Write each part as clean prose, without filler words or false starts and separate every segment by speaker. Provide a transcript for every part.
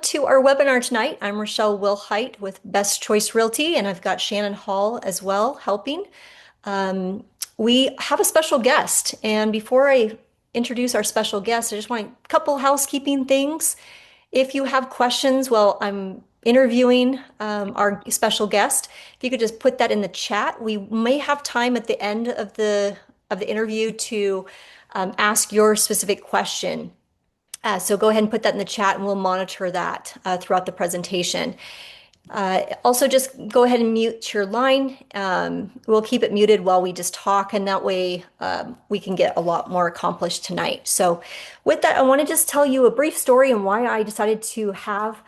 Speaker 1: to our webinar tonight. I'm Rochelle Wilhite with Best Choice Realty, and I've got Shannon Hall as well helping. Um, we have a special guest, and before I introduce our special guest, I just want a couple housekeeping things. If you have questions while I'm interviewing our special guest, if you could just put that in the chat. We may have time at the end of the interview to ask your specific question. So go ahead and put that in the chat and we'll monitor that throughout the presentation. Also, just go ahead and mute your line. We'll keep it muted while we just talk, and that way we can get a lot more accomplished tonight. So with that, I want to just tell you a brief story and why I decided to have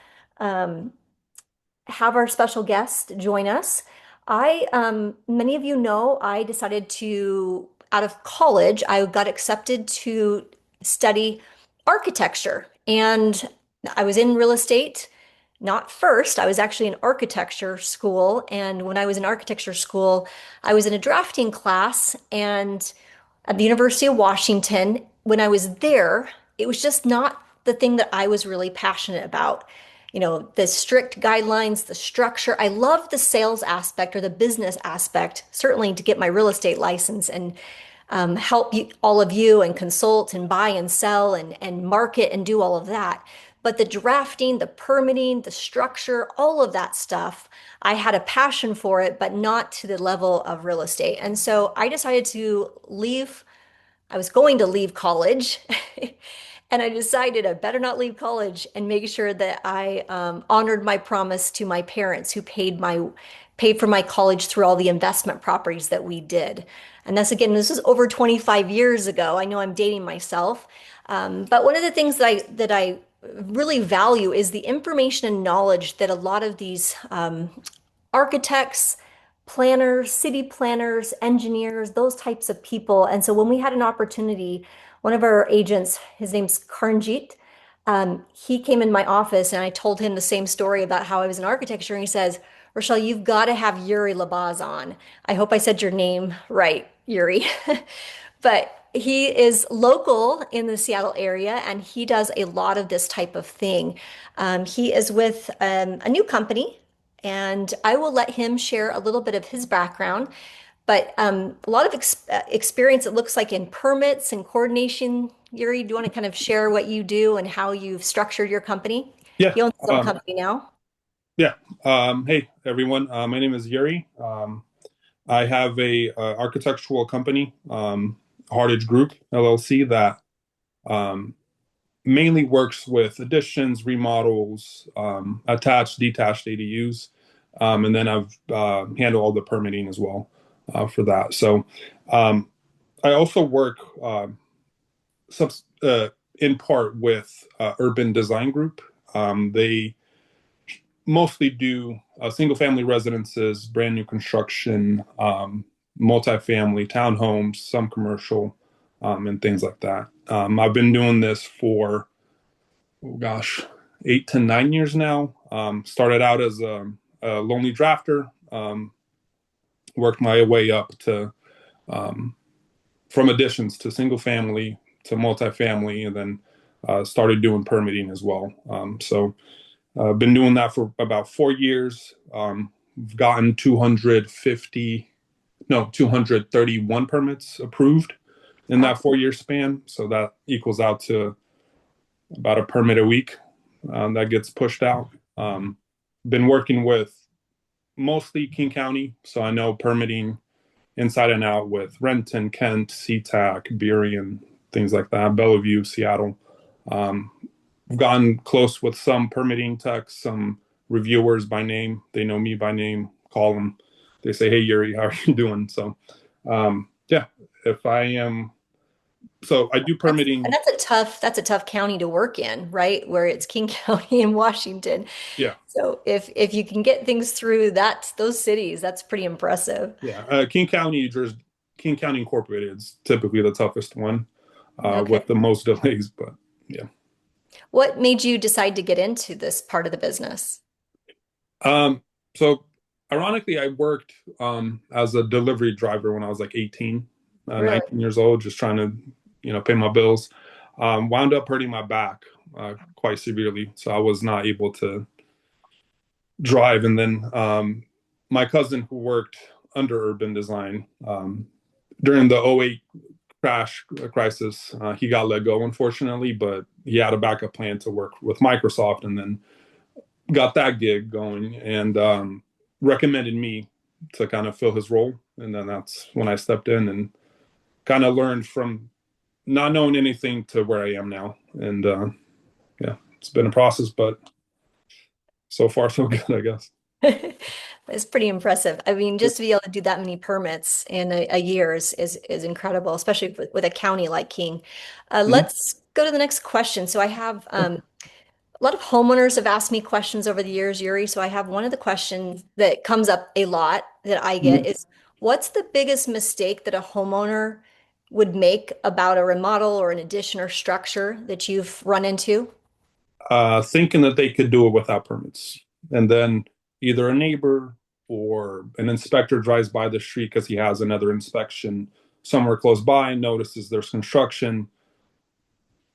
Speaker 1: our special guest join us. Many of you know, I decided to, out of college, I got accepted to study architecture. And I was in real estate, not first. I was actually in architecture school. And when I was in architecture school, I was in a drafting class and at the University of Washington. When I was there, it was just not the thing that I was really passionate about. You know, the strict guidelines, the structure. I love the sales aspect or the business aspect, certainly to get my real estate license and help all of you and consult and buy and sell and market and do all of that. But the drafting, the permitting, the structure, all of that stuff, I had a passion for it, but not to the level of real estate. And so I decided to leave. I was going to leave college. And I decided I better not leave college and make sure that I honored my promise to my parents who paid for my college through all the investment properties that we did. And that's again, this is over 25 years ago. I know I'm dating myself. But one of the things that I really value is the information and knowledge that a lot of these architects, planners, city planners, engineers, those types of people. And so when we had an opportunity, one of our agents, his name's Karanjit, he came in my office and I told him the same story about how I was in architecture. And he says, Rochelle, you've got to have Yuriy Labaz on. I hope I said your name right, Yuri. But he is local in the Seattle area and he does a lot of this type of thing. He is with a new company and I will let him share a little bit of his background. But a lot of experience, it looks like, in permits and coordination. Yuri, do you want to kind of share what you do and how you've structured your company?
Speaker 2: Yeah.
Speaker 1: He owns his own company now.
Speaker 2: Yeah. Hey, everyone. My name is Yuri. I have a architectural company, Hardage Group LLC, that um, mainly works with additions, remodels, attached, detached ADUs, and then I've handle all the permitting as well for that. So um, I also work subs in part with Urban Design Group. They mostly do single family residences, brand new construction, multifamily, townhomes, some commercial, and things like that. I've been doing this for, oh gosh, 8 to 9 years now. Started out as a lonely drafter, worked my way up to um, from additions to single family to multifamily, and then started doing permitting as well. So I've been doing that for about 4 years. We've gotten 231 permits approved in
Speaker 1: Wow.
Speaker 2: that 4 year span. So that equals out to about a permit a week that gets pushed out. Been working with mostly King County. So I know permitting inside and out with Renton, Kent, SeaTac, Burien, things like that, Bellevue, Seattle. Um, I've gotten close with some permitting techs, some reviewers by name. They know me by name, call them. They say, hey, Yuri, how are you doing? So, yeah, if I am, so I do
Speaker 1: And
Speaker 2: permitting.
Speaker 1: that's a tough county to work in, right? Where it's King County in Washington.
Speaker 2: Yeah,
Speaker 1: So if you can get things through those cities, that's pretty impressive.
Speaker 2: yeah. King County Incorporated is typically the toughest one
Speaker 1: Okay.
Speaker 2: with the most delays, but yeah.
Speaker 1: What made you decide to get into this part of the business?
Speaker 2: So ironically, I worked as a delivery driver when I was like 18,
Speaker 1: Really?
Speaker 2: 19 years old, just trying to, pay my bills. Wound up hurting my back quite severely, so I was not able to drive. And then my cousin who worked under urban design during the '08 crash crisis, he got let go, unfortunately, but he had a backup plan to work with Microsoft, and then got that gig going, and recommended me to kind of fill his role. And then that's when I stepped in and kind of learned from not knowing anything to where I am now. And yeah, it's been a process, but so far so good, I guess.
Speaker 1: It's pretty impressive. I mean, just to be able to do that many permits in a year is incredible, especially with a county like King.
Speaker 2: Mm-hmm.
Speaker 1: Let's go to the next question. So I have a lot of homeowners have asked me questions over the years, Yuri. So I have one of the questions that comes up a lot that I get
Speaker 2: Mm-hmm.
Speaker 1: is, what's the biggest mistake that a homeowner would make about a remodel or an addition or structure that you've run into?
Speaker 2: Thinking that they could do it without permits. And then either a neighbor or an inspector drives by the street because he has another inspection somewhere close by, notices there's construction,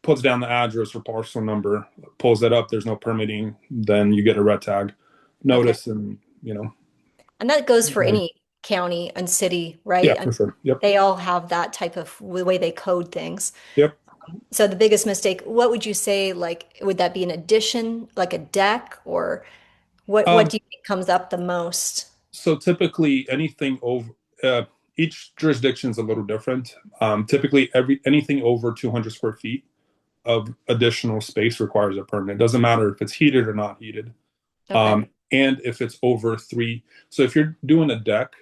Speaker 2: puts down the address or parcel number, pulls it up, there's no permitting, then you get a red tag
Speaker 1: Okay.
Speaker 2: notice, and
Speaker 1: And that goes for
Speaker 2: like,
Speaker 1: any county and city,
Speaker 2: yeah,
Speaker 1: right? I
Speaker 2: for
Speaker 1: mean,
Speaker 2: sure. Yep.
Speaker 1: they all have that type of way they code things.
Speaker 2: Yep.
Speaker 1: So the biggest mistake, what would you say, like, would that be an addition, like a deck, or what
Speaker 2: Um,
Speaker 1: do you think comes up the most?
Speaker 2: so typically anything over uh, each jurisdiction is a little different. Typically anything over 200 square feet of additional space requires a permit. It doesn't matter if it's heated or not heated.
Speaker 1: Okay.
Speaker 2: And if it's over three, so if you're doing a deck,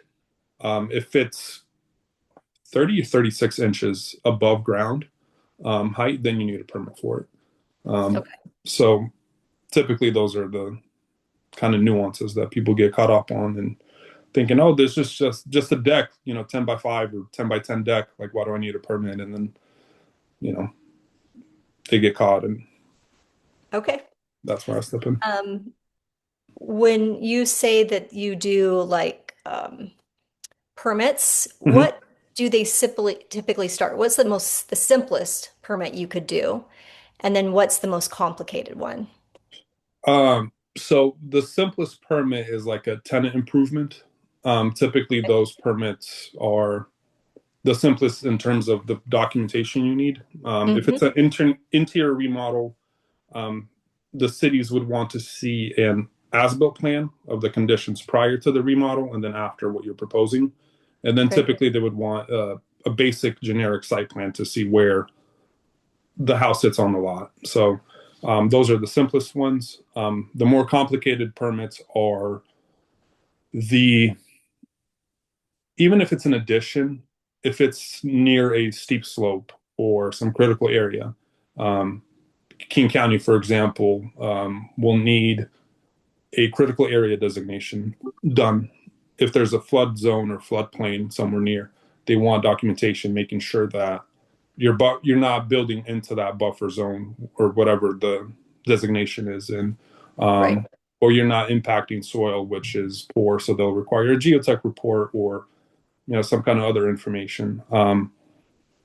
Speaker 2: if it's 30 or 36 inches above ground height, then you need a permit for it. Um,
Speaker 1: Okay.
Speaker 2: so typically those are the kind of nuances that people get caught up on and thinking, oh, this is just a deck, 10 by 5 or 10 by 10 deck. Like, why do I need a permit? And then, you know, they get caught, and
Speaker 1: Okay.
Speaker 2: that's where I step in.
Speaker 1: Um, when you say that you do like permits,
Speaker 2: Mm-hmm.
Speaker 1: what do they typically start? What's the simplest permit you could do? And then what's the most complicated one?
Speaker 2: So the simplest permit is like a tenant improvement. Typically, those permits are the simplest in terms of the documentation you need. If
Speaker 1: Hmm.
Speaker 2: it's an interior remodel, um, the cities would want to see an as-built plan of the conditions prior to the remodel and then after what you're proposing. And then
Speaker 1: Okay.
Speaker 2: typically they would want a basic generic site plan to see where the house sits on the lot. So those are the simplest ones. The more complicated permits are the, even if it's an addition, if it's near a steep slope or some critical area, um, King County, for example, will need a critical area designation done. If there's a flood zone or floodplain somewhere near, they want documentation making sure that you're not building into that buffer zone or whatever the designation is in,
Speaker 1: Right.
Speaker 2: or you're not impacting soil which is poor. So they'll require a geotech report or some kind of other information.
Speaker 1: And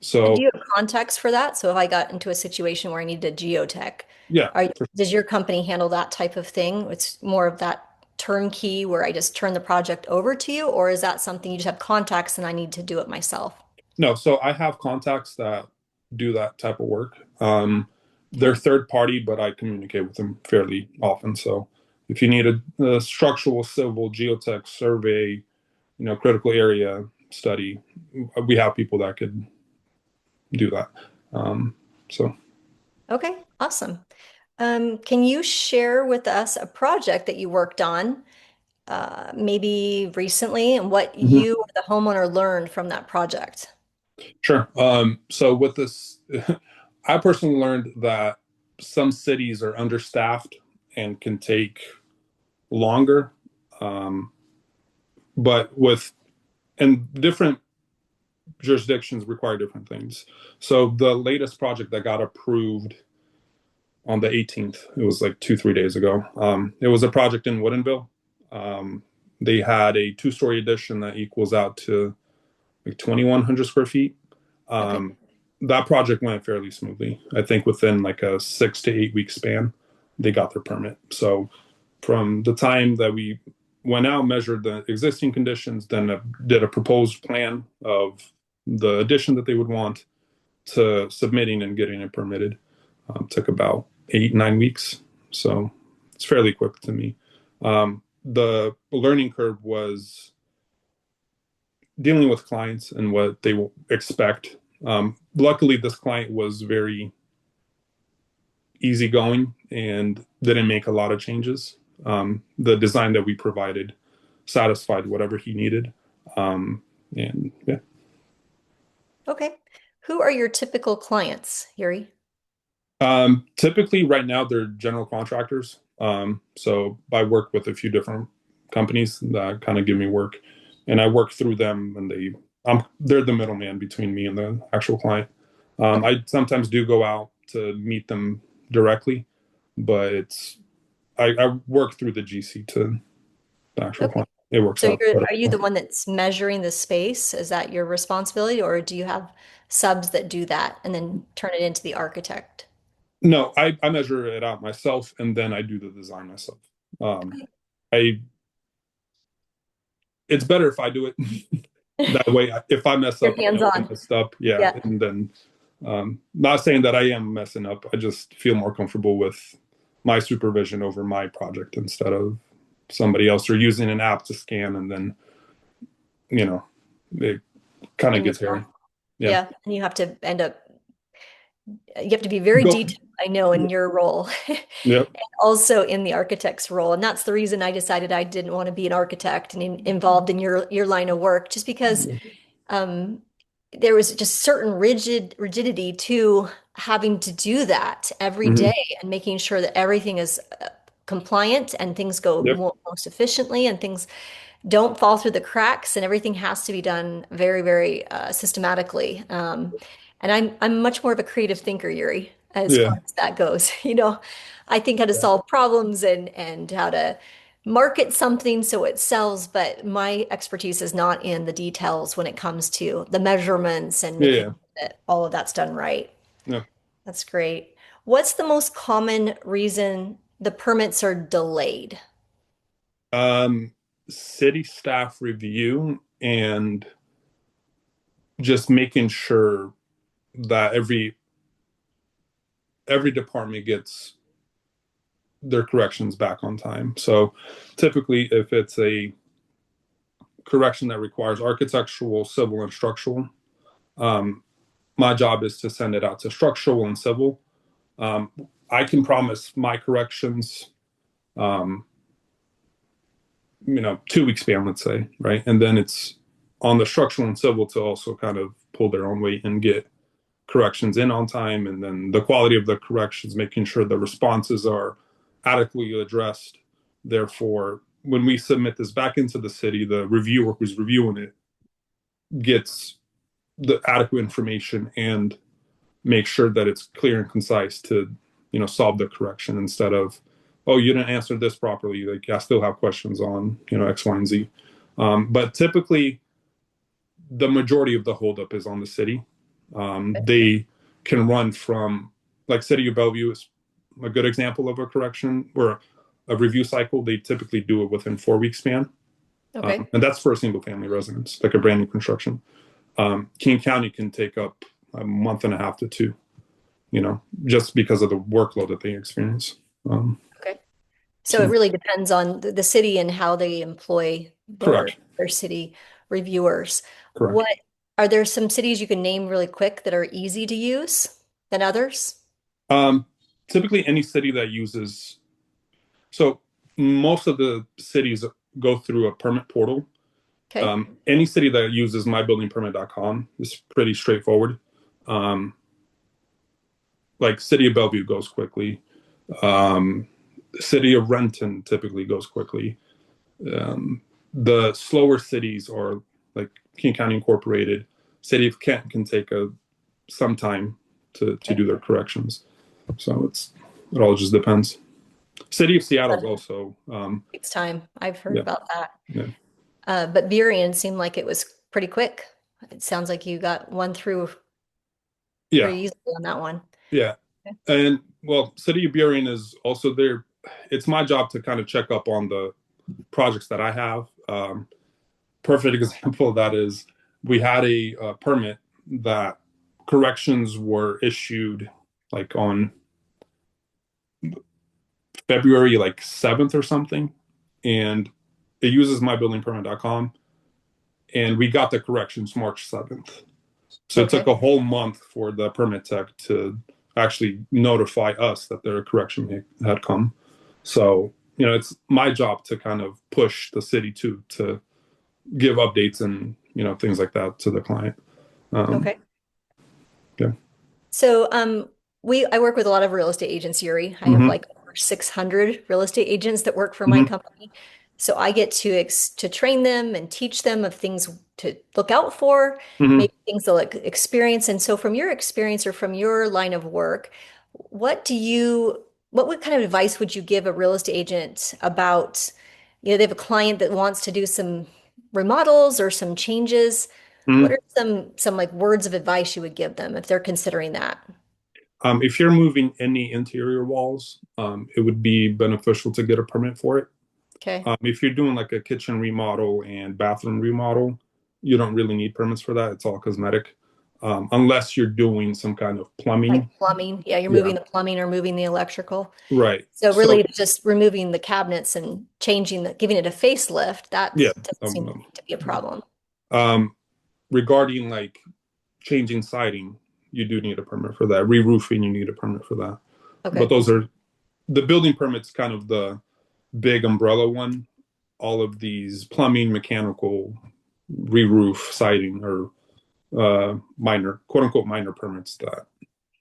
Speaker 1: do
Speaker 2: So
Speaker 1: you have context for that? So if I got into a situation where I needed a geotech,
Speaker 2: yeah,
Speaker 1: does your company handle that type of thing? It's more of that turnkey where I just turn the project over to you, or is that something you just have contacts and I need to do it myself?
Speaker 2: no. So I have contacts that do that type of work. They're
Speaker 1: Okay.
Speaker 2: third party, but I communicate with them fairly often. So if you need a structural, civil, geotech survey, critical area study, we have people that could do that. So
Speaker 1: Okay, awesome. Can you share with us a project that you worked on, maybe recently, and what
Speaker 2: Mhm.
Speaker 1: you or the homeowner learned from that project?
Speaker 2: Sure. So with this, I personally learned that some cities are understaffed and can take longer. Um, but with and different jurisdictions require different things. So the latest project that got approved on the 18th, it was like 3 days ago. It was a project in Woodinville. Um, they had a two-story addition that equals out to like 2,100 square feet.
Speaker 1: Okay.
Speaker 2: Um, that project went fairly smoothly. I think within like a 6 to 8 week span, they got their permit. So from the time that we went out, measured the existing conditions, then did a proposed plan of the addition that they would want to submitting and getting it permitted, took about 8, 9 weeks. So it's fairly quick to me. The learning curve was dealing with clients and what they will expect. Luckily, this client was very easygoing and didn't make a lot of changes. The design that we provided satisfied whatever he needed. And yeah.
Speaker 1: Okay. Who are your typical clients, Yuri?
Speaker 2: Typically, right now, they're general contractors. So I work with a few different companies that kind of give me work, and I work through them, and they're the middleman between me and the actual client.
Speaker 1: Okay.
Speaker 2: I sometimes do go out to meet them directly, but I work through the GC to the actual
Speaker 1: Okay.
Speaker 2: client. It works
Speaker 1: So
Speaker 2: out better.
Speaker 1: are you the one that's measuring the space? Is that your responsibility, or do you have subs that do that and then turn it into the architect?
Speaker 2: No, I measure it out myself, and then I do the design myself. Um,
Speaker 1: Okay.
Speaker 2: I It's better if I do it. That way, if I mess
Speaker 1: You're
Speaker 2: up, I know I
Speaker 1: hands-on.
Speaker 2: messed up. Yeah,
Speaker 1: Yeah.
Speaker 2: and then not saying that I am messing up. I just feel more comfortable with my supervision over my project instead of somebody else or using an app to scan and then you know it kind of
Speaker 1: And you
Speaker 2: gets hairy. Yeah.
Speaker 1: yeah, and you have to end up you have to be very
Speaker 2: Go.
Speaker 1: detailed, I know, in your role.
Speaker 2: Yep.
Speaker 1: Also in the architect's role. And that's the reason I decided I didn't want to be an architect and involved in your line of work, just because um, there was just certain rigidity to having to do that every
Speaker 2: Hmm.
Speaker 1: day and making sure that everything is compliant and things go
Speaker 2: Yep.
Speaker 1: most efficiently and things don't fall through the cracks and everything has to be done very, very systematically. And I'm much more of a creative thinker, Yuri, as far
Speaker 2: Yeah.
Speaker 1: as that goes. I think how to
Speaker 2: Yeah.
Speaker 1: solve problems and how to market something so it sells, but my expertise is not in the details when it comes to the measurements and
Speaker 2: Yeah.
Speaker 1: making
Speaker 2: Yeah.
Speaker 1: sure that all of that's done right.
Speaker 2: Yeah.
Speaker 1: That's great. What's the most common reason the permits are delayed?
Speaker 2: Um, City staff review and just making sure that every department gets their corrections back on time. So typically, if it's a correction that requires architectural, civil, and structural, um, my job is to send it out to structural and civil. Um, I can promise my corrections, um, 2 week span, let's say, right? And then it's on the structural and civil to also kind of pull their own weight and get corrections in on time. And then the quality of the corrections, making sure the responses are adequately addressed. Therefore, when we submit this back into the city, the reviewer who's reviewing it gets the adequate information and make sure that it's clear and concise to solve the correction instead of, oh, you didn't answer this properly, like I still have questions on X, Y, and Z. But typically the majority of the holdup is on the city. They can run from, like, City of Bellevue is a good example of a correction where a review cycle, they typically do it within 4 week span.
Speaker 1: Okay.
Speaker 2: And that's for a single family residence, like a brand new construction. King County can take up a month and a half to two, just because of the workload that they experience.
Speaker 1: Okay. So it
Speaker 2: So
Speaker 1: really depends on the city and how they employ their
Speaker 2: correct,
Speaker 1: their city reviewers.
Speaker 2: correct.
Speaker 1: What are there some cities you can name really quick that are easy to use than others?
Speaker 2: Um, Typically, any city that uses, so most of the cities go through a permit portal.
Speaker 1: Okay.
Speaker 2: Any city that uses mybuildingpermit.com is pretty straightforward. Um, like City of Bellevue goes quickly. Um, City of Renton typically goes quickly. The slower cities are like King County Incorporated. City of Kent can take some time to
Speaker 1: Okay.
Speaker 2: do their corrections. So it all just depends. City of Seattle is
Speaker 1: That
Speaker 2: also
Speaker 1: takes time. I've heard
Speaker 2: yeah,
Speaker 1: about that.
Speaker 2: yeah.
Speaker 1: But Burien seemed like it was pretty quick. It sounds like you got one through
Speaker 2: Yeah,
Speaker 1: pretty easily on that one.
Speaker 2: yeah.
Speaker 1: Okay.
Speaker 2: And well, City of Burien is also there. It's my job to kind of check up on the projects that I have. Perfect example of that is we had a permit that corrections were issued like on February like 7th or something, and it uses mybuildingpermit.com, and we got the corrections March 7th. So it took
Speaker 1: Okay.
Speaker 2: a whole month for the permit tech to actually notify us that their correction had come. So, it's my job to kind of push the city to give updates and, things like that to the client. Um,
Speaker 1: Okay.
Speaker 2: yeah.
Speaker 1: So, I work with a lot of real estate agents, Yuri. I have
Speaker 2: Hmm.
Speaker 1: like over 600 real estate agents that work for my
Speaker 2: Hmm.
Speaker 1: company. So I get to train them and teach them of things to look out for,
Speaker 2: Hmm.
Speaker 1: maybe things they'll experience. And so from your experience or from your line of work, what kind of advice would you give a real estate agent about, they have a client that wants to do some remodels or some changes. What
Speaker 2: Hmm.
Speaker 1: are some like words of advice you would give them if they're considering that?
Speaker 2: If you're moving any interior walls, it would be beneficial to get a permit for it.
Speaker 1: Okay.
Speaker 2: If you're doing like a kitchen remodel and bathroom remodel, you don't really need permits for that. It's all cosmetic, unless you're doing some kind of
Speaker 1: Like
Speaker 2: plumbing.
Speaker 1: plumbing. Yeah, you're
Speaker 2: Yeah,
Speaker 1: moving the plumbing or moving the electrical.
Speaker 2: right.
Speaker 1: So
Speaker 2: So
Speaker 1: really just removing the cabinets and giving it a facelift, that
Speaker 2: yeah,
Speaker 1: doesn't seem
Speaker 2: um,
Speaker 1: to be a problem.
Speaker 2: um, regarding like changing siding, you do need a permit for that. Re-roofing, you need a permit for that. But
Speaker 1: Okay.
Speaker 2: those are the building permits, kind of the big umbrella one. All of these plumbing, mechanical, re-roof, siding, or minor, quote unquote, minor permits that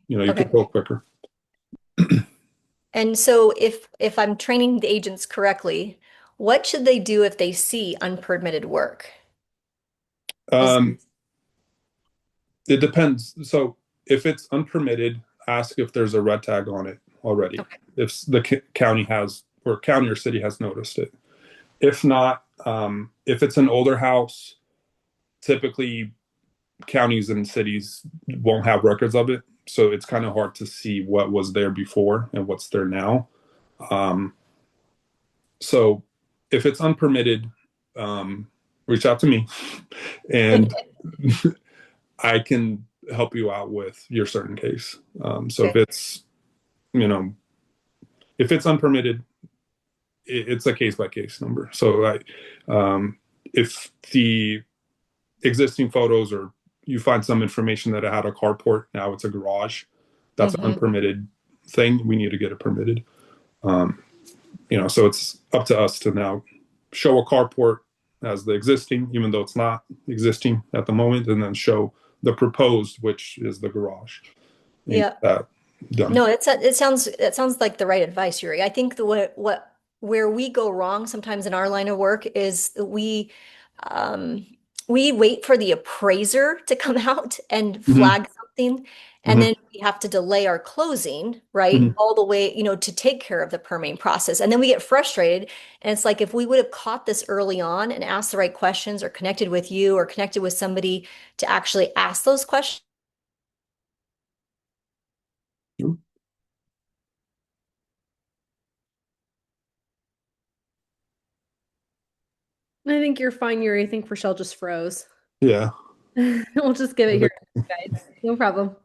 Speaker 2: you
Speaker 1: Okay.
Speaker 2: could go quicker.
Speaker 1: And so if I'm training the agents correctly, what should they do if they see unpermitted work? Is
Speaker 2: Um, it depends. So if it's unpermitted, ask if there's a red tag on it already.
Speaker 1: okay.
Speaker 2: If the county has, or county or city has noticed it. If not, if it's an older house, typically counties and cities won't have records of it. So it's kind of hard to see what was there before and what's there now. Um, so if it's unpermitted, um, reach out to me and I can help you out with your certain case. So
Speaker 1: Okay.
Speaker 2: you know, if it's unpermitted, it's a case by case number. So if the existing photos or you find some information that it had a carport, now it's a garage, that's an
Speaker 1: Hmm.
Speaker 2: unpermitted thing. We need to get it permitted. Um, so it's up to us to now show a carport as the existing, even though it's not existing at the moment, and then show the proposed, which is the garage, and
Speaker 1: Yeah.
Speaker 2: get that done.
Speaker 1: No, it sounds like the right advice, Yuri. I think the what where we go wrong sometimes in our line of work is that um we wait for the appraiser to come out and
Speaker 2: Mm-hmm.
Speaker 1: flag something, and
Speaker 2: Mm-hmm.
Speaker 1: then we have to delay our closing, right?
Speaker 2: Mm-hmm.
Speaker 1: All the way, to take care of the permitting process. And then we get frustrated. And it's like if we would have caught this early on and asked the right questions or connected with you or connected with somebody to actually ask those questions.
Speaker 3: I think you're fine, Yuri. I think Rochelle just froze.
Speaker 2: Yeah.
Speaker 3: We'll just give it here, guys. No problem.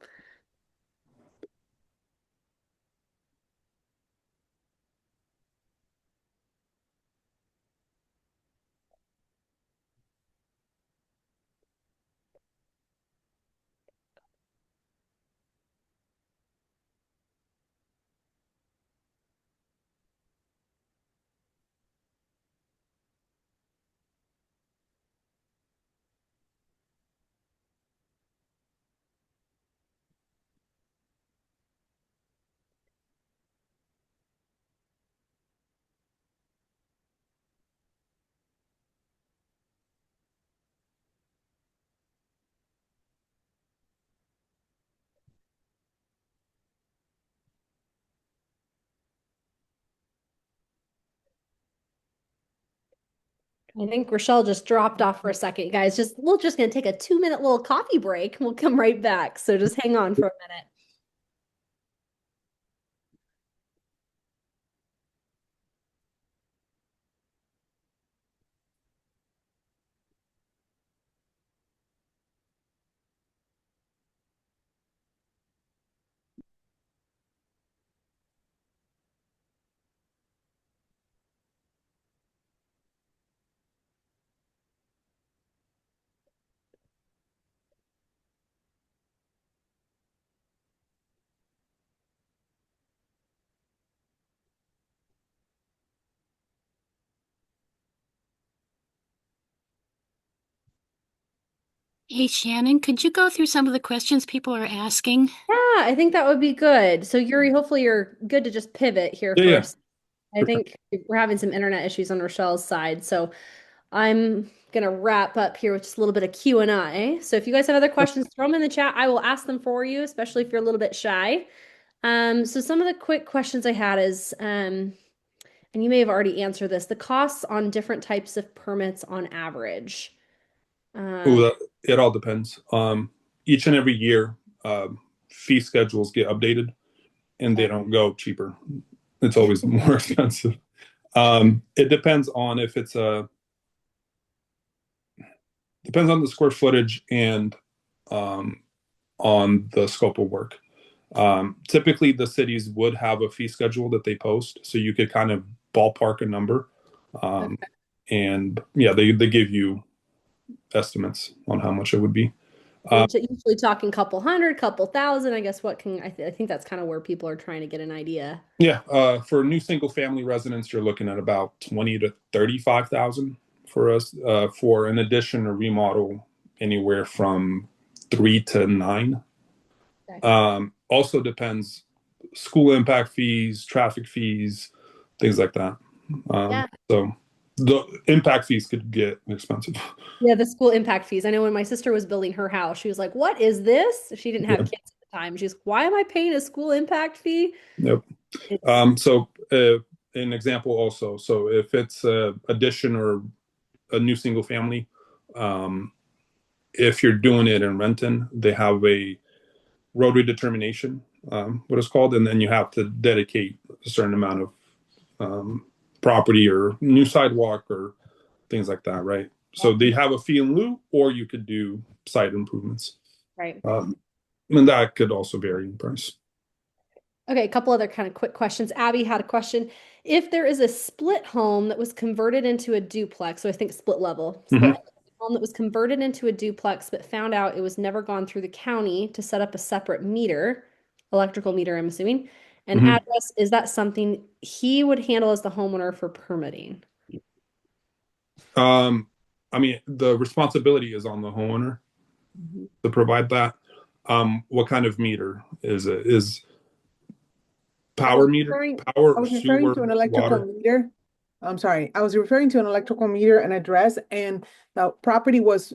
Speaker 3: I think Rochelle just dropped off for a second, guys. We're just gonna take a 2-minute little coffee break. We'll come right back. So just hang on for a minute.
Speaker 4: Hey Shannon, could you go through some of the questions people are asking?
Speaker 3: Yeah, I think that would be good. So Yuri, hopefully you're good to just pivot here
Speaker 2: Yeah,
Speaker 3: for
Speaker 2: yeah.
Speaker 3: us. I think we're having some internet issues on Rochelle's side, so I'm gonna wrap up here with just a little bit of Q&A. So if you guys have other questions, throw them in the chat. I will ask them for you, especially if you're a little bit shy. So some of the quick questions I had is, and you may have already answered this, the costs on different types of permits on average.
Speaker 2: Ooh,
Speaker 3: Um,
Speaker 2: it all depends. Each and every year, fee schedules get updated and they
Speaker 3: okay.
Speaker 2: don't go cheaper. It's always more expensive. It depends on if it's a depends on the square footage and um, on the scope of work. Typically, the cities would have a fee schedule that they post, so you could kind of ballpark a number. Um,
Speaker 3: Okay.
Speaker 2: and yeah, they give you estimates on how much it would be.
Speaker 3: We're
Speaker 2: Uh,
Speaker 3: usually talking couple hundred, couple thousand. I guess I think that's kind of where people are trying to get an idea.
Speaker 2: yeah, for new single family residents, you're looking at about 20 to 35,000 for us. For an addition or remodel, anywhere from 3 to 9.
Speaker 3: Okay.
Speaker 2: Also depends school impact fees, traffic fees, things like that.
Speaker 3: Yeah.
Speaker 2: So the impact fees could get expensive.
Speaker 3: Yeah, the school impact fees. I know when my sister was building her house, she was like, "What is this?" She didn't have
Speaker 2: Yeah.
Speaker 3: kids at the time. She's, "Why am I paying a school impact fee?"
Speaker 2: Yep.
Speaker 3: It's
Speaker 2: So an example also. So if it's a addition or a new single family, um, if you're doing it in Renton, they have a road redetermination, what it's called, and then you have to dedicate a certain amount of um, property or new sidewalk or things like that, right? So they have a fee in lieu, or you could do site improvements,
Speaker 3: right.
Speaker 2: and that could also vary in price.
Speaker 3: Okay, a couple other kind of quick questions. Abby had a question. If there is a split home that was converted into a duplex, so I think split level, split
Speaker 2: Mm-hmm.
Speaker 3: home that was converted into a duplex, but found out it was never gone through the county to set up a separate meter, electrical meter, I'm assuming, and
Speaker 2: Mm-hmm.
Speaker 3: address, is that something he would handle as the homeowner for permitting?
Speaker 2: Um, I mean, the responsibility is on the homeowner
Speaker 3: Mhm.
Speaker 2: to provide that. What kind of meter is it? Is
Speaker 5: I was
Speaker 2: power meter,
Speaker 5: referring, I
Speaker 2: power,
Speaker 5: was referring
Speaker 2: sewer,
Speaker 5: to an electrical
Speaker 2: water?
Speaker 5: meter. I'm sorry. I was referring to an electrical meter and address, and the property was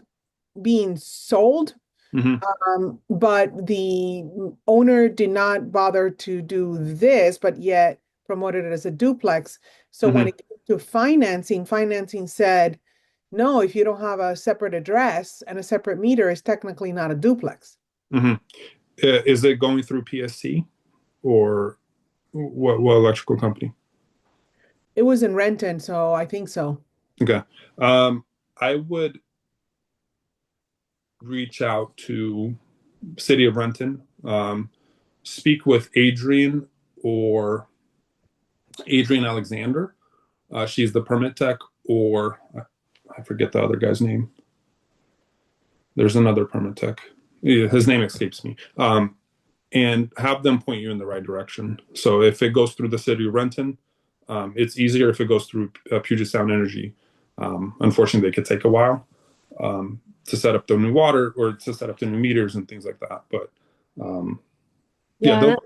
Speaker 5: being sold,
Speaker 2: Mm-hmm.
Speaker 5: but the owner did not bother to do this, but yet promoted it as a duplex. So when
Speaker 2: Mm-hmm.
Speaker 5: it came to financing, financing said, no, if you don't have a separate address and a separate meter, it's technically not a duplex.
Speaker 2: Mm-hmm. Is it going through PSC or what electrical company?
Speaker 5: It was in Renton, so I think so.
Speaker 2: Okay. Um, I would reach out to City of Renton, speak with or Adrian Alexander. She's the permit tech, or I forget the other guy's name. There's another permit tech. Yeah, his name escapes me. And have them point you in the right direction. So if it goes through the city of Renton, it's easier if it goes through Puget Sound Energy. Unfortunately, they could take a while to set up the new water or to set up the new meters and things like that. But um, yeah,
Speaker 3: Yeah, and
Speaker 2: they'll,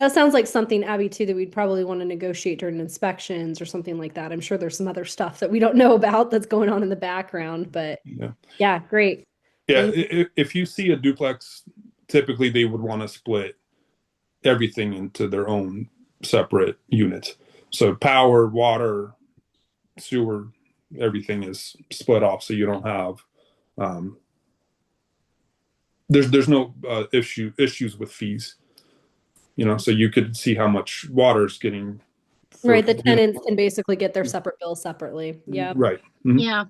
Speaker 3: that sounds like something, Abby, too, that we'd probably want to negotiate during inspections or something like that. I'm sure there's some other stuff that we don't know about that's going on in the background, but
Speaker 2: yeah,
Speaker 3: yeah, great.
Speaker 2: yeah.
Speaker 3: Thank
Speaker 2: If you see a duplex, typically they would want to split everything into their own separate units. So power, water, sewer, everything is split off, so you don't have um, there's no issues with fees. So you could see how much water is getting for
Speaker 3: Right, the tenants can basically get their separate bills separately. Yeah.
Speaker 2: right. Mhm.
Speaker 4: Yeah.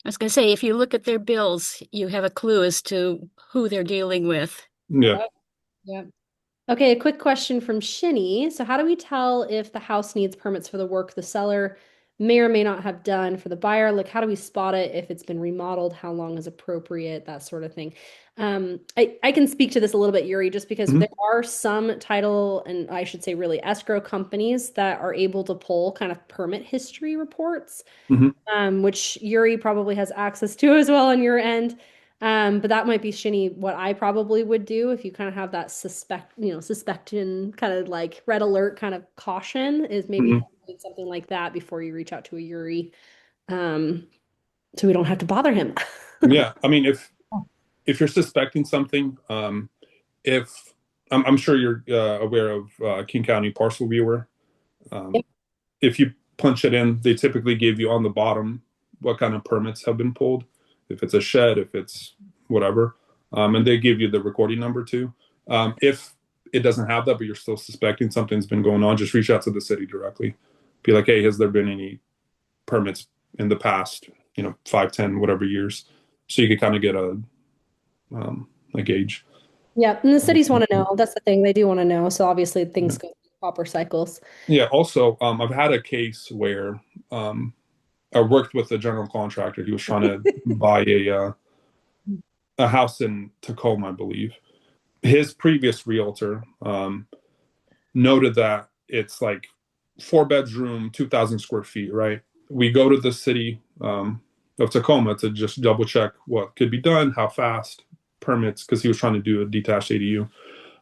Speaker 4: I was going to say, if you look at their bills, you have a clue as to who they're dealing with.
Speaker 2: Yeah.
Speaker 3: Yeah. Okay, a quick question from Shinny. So how do we tell if the house needs permits for the work the seller may or may not have done for the buyer? Like, how do we spot it if it's been remodeled? How long is appropriate? That sort of thing. I can speak to this a little bit, Yuri, just because
Speaker 2: Mhm.
Speaker 3: there are some title and I should say really escrow companies that are able to pull kind of permit history reports,
Speaker 2: Mhm.
Speaker 3: which Yuri probably has access to as well on your end. But that might be Shinny, what I probably would do if you kind of have that suspecting kind of like red alert kind of caution is maybe
Speaker 2: Mhm.
Speaker 3: doing something like that before you reach out to a Yuri, um, so we don't have to bother him.
Speaker 2: Yeah. I mean, if you're suspecting something, if I'm sure you're aware of King County Parcel Viewer. Um,
Speaker 3: Yep.
Speaker 2: if you punch it in, they typically give you on the bottom what kind of permits have been pulled, if it's a shed, if it's whatever, and they give you the recording number too. If it doesn't have that, but you're still suspecting something's been going on, just reach out to the city directly. Be like, hey, has there been any permits in the past, 5, 10, whatever years, so you can kind of get a gauge.
Speaker 3: Yeah, and the cities want to know. That's the thing. They do want to know. So obviously things
Speaker 2: Yeah.
Speaker 3: go through proper cycles.
Speaker 2: Yeah. Also, I've had a case where I worked with a general contractor. He was trying to buy a house in Tacoma, I believe. His previous realtor noted that it's like 4 bedroom, 2,000 square feet. Right. We go to the city of Tacoma to just double check what could be done, how fast permits, because he was trying to do a detached ADU.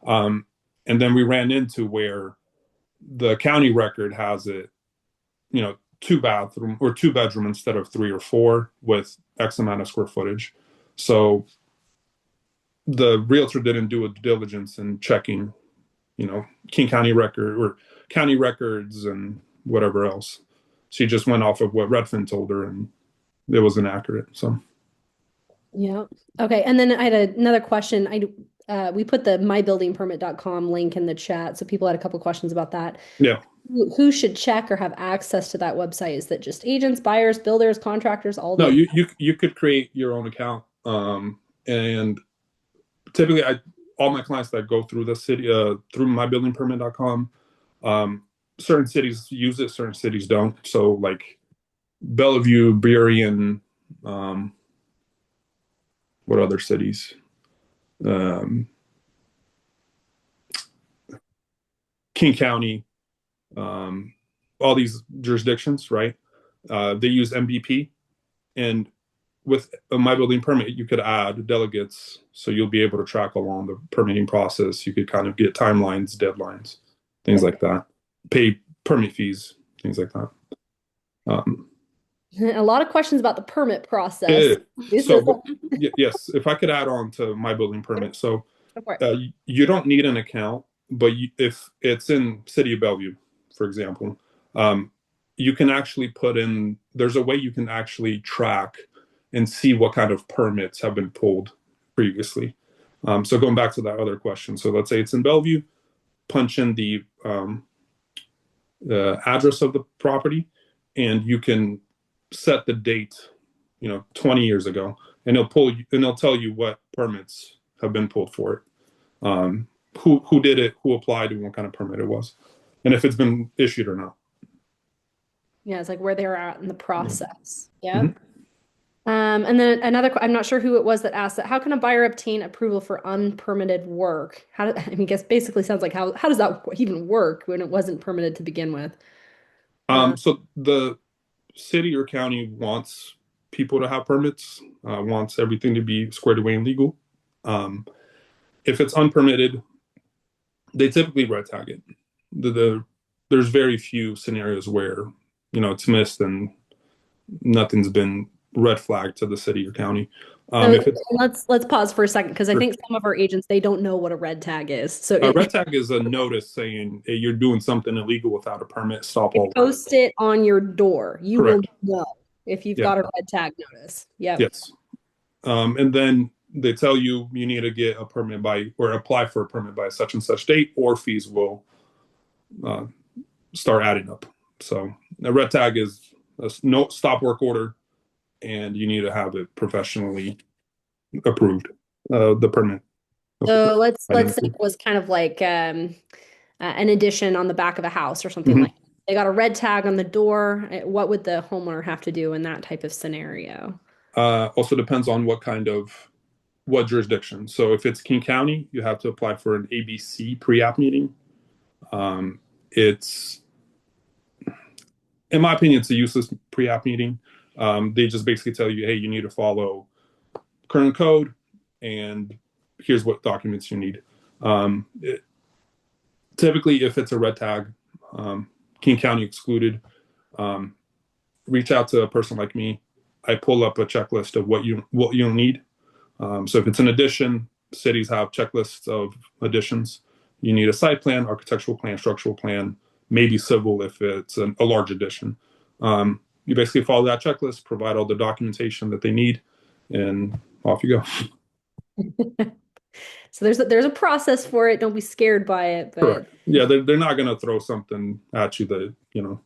Speaker 2: Um, and then we ran into where the county record has it, 2 bathroom or 2 bedroom instead of 3 or 4 with X amount of square footage. So the realtor didn't do a due diligence in checking, King County record or county records and whatever else. She just went off of what Redfin told her, and it was inaccurate. So
Speaker 3: Yeah. Okay. And then I had another question. We put the mybuildingpermit.com link in the chat, so people had a couple questions about that.
Speaker 2: yeah,
Speaker 3: Who should check or have access to that website? Is that just agents, buyers, builders, contractors, all
Speaker 2: no,
Speaker 3: the
Speaker 2: you could create your own account, and typically all my clients that go through the city through mybuildingpermit.com, certain cities use it, certain cities don't. So like Bellevue, Burien, um, what other cities? Um, King County, um, all these jurisdictions, right? They use MVP, and with a my building permit, you could add delegates, so you'll be able to track along the permitting process. You could kind of get timelines, deadlines, things like that. Pay permit fees, things like that. Um,
Speaker 3: a lot of questions about the permit process.
Speaker 2: eh,
Speaker 3: This is
Speaker 2: so, yes, if I could add on to my building permit, so
Speaker 3: go for it.
Speaker 2: you don't need an account, but if it's in City of Bellevue, for example, um, you can actually put in. There's a way you can actually track and see what kind of permits have been pulled previously. So going back to that other question, so let's say it's in Bellevue, punch in the address of the property, and you can set the date, 20 years ago, and it'll tell you what permits have been pulled for it, who did it, who applied, and what kind of permit it was, and if it's been issued or not.
Speaker 3: Yeah, it's like where they're at in the
Speaker 2: Yeah.
Speaker 3: process.
Speaker 2: Mhm.
Speaker 3: Yep. And then I'm not sure who it was that asked that. How can a buyer obtain approval for unpermitted work? I mean, I guess basically sounds like how does that even work when it wasn't permitted to begin with?
Speaker 2: So the city or county wants people to have permits, wants everything to be squared away and legal. Um, if it's unpermitted, they typically red tag it. There's very few scenarios where it's missed and nothing's been red flagged to the city or county.
Speaker 3: So
Speaker 2: If it's
Speaker 3: let's pause for a second because I
Speaker 2: Sure.
Speaker 3: think some of our agents they don't know what a red tag is. So
Speaker 2: A red tag is a notice saying, hey, you're doing something illegal without a permit. Stop all work.
Speaker 3: post it on your door. You will
Speaker 2: Correct.
Speaker 3: know. if you've
Speaker 2: Yeah.
Speaker 3: got a red tag notice. Yep.
Speaker 2: Yes. And then they tell you you need to get a permit by or apply for a permit by such and such date, or fees will uh, start adding up. So a red tag is a no stop work order, and you need to have it professionally approved. The permit.
Speaker 3: So let's say it was kind of like an addition on the back of a house or something like that. They got a red tag on the door. What would the homeowner have to do in that type of scenario?
Speaker 2: Also depends on what jurisdiction. So if it's King County, you have to apply for an ABC pre-app meeting. It's, in my opinion, it's a useless pre-app meeting. They just basically tell you, hey, you need to follow current code, and here's what documents you need. Typically, if it's a red tag, King County excluded, reach out to a person like me. I pull up a checklist of what you'll need. So if it's an addition, cities have checklists of additions. You need a site plan, architectural plan, structural plan, maybe civil if it's a large addition. You basically follow that checklist, provide all the documentation that they need, and off you go.
Speaker 3: So there's a process for it. Don't be scared by it, but
Speaker 2: Correct. Yeah, they're not going to throw something at you that you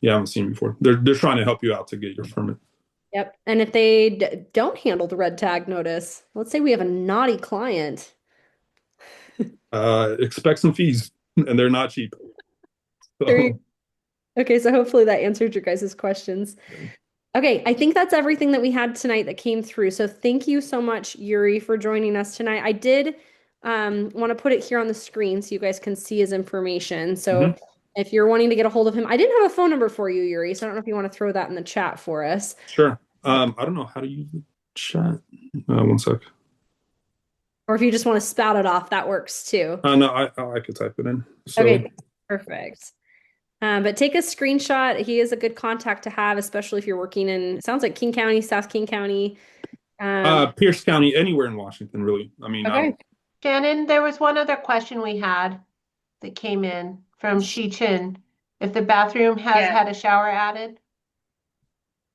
Speaker 2: haven't seen before. They're trying to help you out to get your permit.
Speaker 3: yep. And if they don't handle the red tag notice, let's say we have a naughty client.
Speaker 2: Expect some fees, and they're not cheap. So,
Speaker 3: Okay, so hopefully that answered your guys' questions. Okay, I think that's everything that we had tonight that came through. So thank you so much, Yuriy, for joining us tonight. I did want to put it here on the screen so you guys can see his information. So if you're wanting to get a hold of him, I didn't have a phone number for you, Yuriy, so I don't know if you want to throw that in the chat for us.
Speaker 2: Sure. I don't know how to use the chat. One sec.
Speaker 3: Or if you just want to spout it off, that works too.
Speaker 2: No, I could type it in. So,
Speaker 3: Okay, perfect. But take a screenshot. He is a good contact to have, especially if you're working in, sounds like King County, South King County.
Speaker 2: Pierce County, anywhere in Washington, really. I mean,
Speaker 3: Okay.
Speaker 6: Shannon, there was one other question we had that came in from Shi Chin. If the bathroom has had a shower added?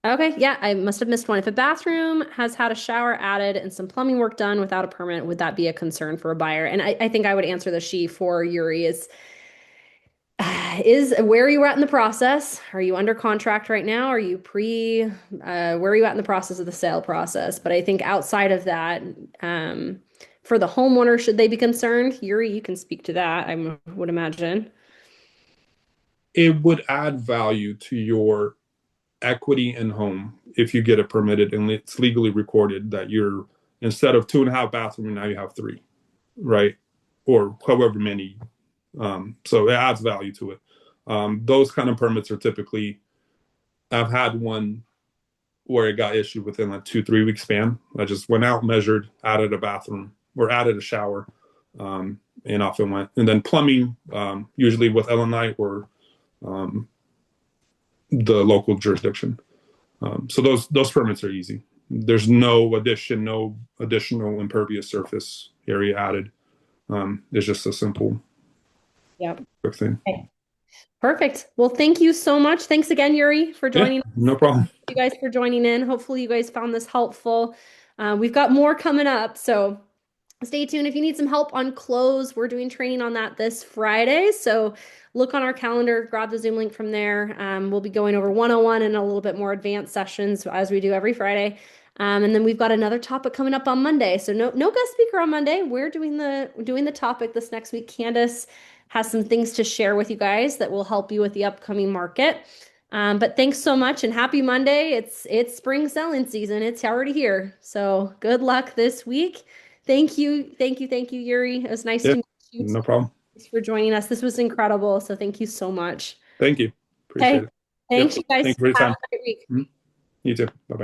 Speaker 3: Okay, yeah, I must have missed one. If a bathroom has had a shower added and some plumbing work done without a permit, would that be a concern for a buyer? And I think I would answer the she for Yuriy is where are you at in the process? Are you under contract right now? Are you where are you at in the process of the sale process? But I think outside of that, for the homeowner, should they be concerned? Yuriy, you can speak to that, I would imagine.
Speaker 2: it would add value to your equity in home if you get it permitted and it's legally recorded that you're, instead of 2.5 bathrooms, now you have 3, right? Or however many. So it adds value to it. Those kind of permits are typically, I've had one where it got issued within a 2-3 week span. I just went out, measured, added a bathroom or added a shower, and off it went. And then plumbing, usually with LNI or the local jurisdiction. So those permits are easy. There's no additional impervious surface area added. It's just a simple, quick thing.
Speaker 3: Okay. Perfect. Well, thank you so much. Thanks again, Yuriy, for joining.
Speaker 2: No problem.
Speaker 3: Thank you guys for joining in. Hopefully you guys found this helpful. We've got more coming up, so stay tuned. If you need some help on close, we're doing training on that this Friday. So look on our calendar, grab the Zoom link from there. We'll be going over 101 and a little bit more advanced sessions as we do every Friday. And then we've got another topic coming up on Monday. So no guest speaker on Monday. We're doing the topic this next week. Candace has some things to share with you guys that will help you with the upcoming market. But thanks so much and happy Monday. It's spring selling season. It's already here. So good luck this week. Thank you, Yuriy. It was nice to meet you.
Speaker 2: No problem.
Speaker 3: Thanks for joining us. This was incredible. So thank you so much.
Speaker 2: Thank you. Appreciate it.
Speaker 3: Thanks, you guys.
Speaker 2: Thank you for your time.
Speaker 3: Have a great week.
Speaker 2: You too. Bye-bye.